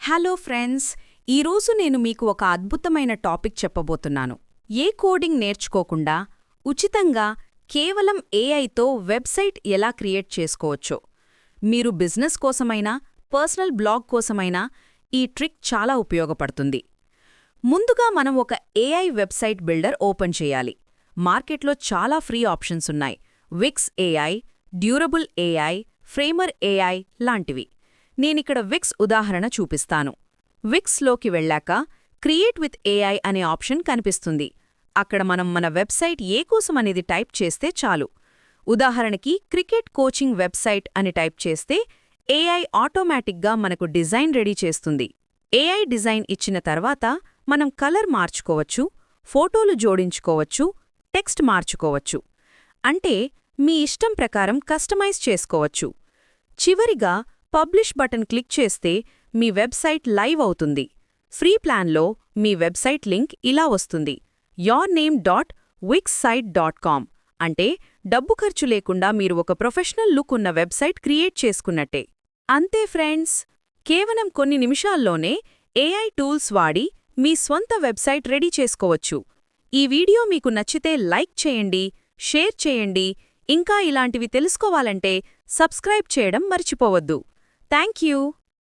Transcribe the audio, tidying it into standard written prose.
Hello friends, ఈరోజు నేను మీకు ఒక అద్భుతమైన టాపిక్ చెప్పబోతున్నాను. ఏ కోడింగ్ నేర్చుకోకుండా ఉచితంగా కేవలం ఏఐతో వెబ్సైట్ ఎలా క్రియేట్ చేసుకోవచ్చో. మీరు బిజినెస్ కోసమైనా పర్సనల్ బ్లాగ్ కోసమైనా ఈ ట్రిక్ చాలా ఉపయోగపడుతుంది. ముందుగా మనం ఒక ఏఐ వెబ్సైట్ బిల్డర్ ఓపెన్ చేయాలి. మార్కెట్లో చాలా ఫ్రీ ఆప్షన్స్ ఉన్నాయి. Wix AI, durable AI, framer AI లాంటివి. నేనిక్కడ విక్స్ ఉదాహరణ చూపిస్తాను. విక్స్లోకి వెళ్ళాక క్రియేట్ విత్ ఏఐ అనే ఆప్షన్ కనిపిస్తుంది. అక్కడ మనం మన వెబ్సైట్ ఏ కోసమనేది టైప్ చేస్తే చాలు. ఉదాహరణకి క్రికెట్ కోచింగ్ వెబ్సైట్ అని టైప్ చేస్తే ఏఐ ఆటోమేటిక్గా మనకు డిజైన్ రెడీ చేస్తుంది. ఏఐ డిజైన్ ఇచ్చిన తర్వాత మనం కలర్ మార్చుకోవచ్చు, ఫోటోలు జోడించుకోవచ్చు, టెక్స్ట్ మార్చుకోవచ్చు. అంటే మీ ఇష్టం ప్రకారం కస్టమైజ్ చేసుకోవచ్చు. చివరిగా పబ్లిష్ బటన్ క్లిక్ చేస్తే మీ వెబ్సైట్ లైవ్ అవుతుంది. ఫ్రీ ప్లాన్లో మీ వెబ్సైట్ లింక్ ఇలా వస్తుంది: yourname.wixsite.com. అంటే డబ్బు ఖర్చు లేకుండా మీరు ఒక ప్రొఫెషనల్ లుక్ ఉన్న వెబ్సైట్ క్రియేట్ చేసుకున్నట్టే. అంతే ఫ్రెండ్స్, కేవలం కొన్ని నిమిషాల్లోనే ఏఐ టూల్స్ వాడి మీ స్వంత వెబ్సైట్ రెడీ చేసుకోవచ్చు. ఈ వీడియో మీకు నచ్చితే లైక్ చేయండి, షేర్ చేయండి. ఇంకా ఇలాంటివి తెలుసుకోవాలంటే సబ్స్క్రైబ్ చేయడం మర్చిపోవద్దు. Thank you.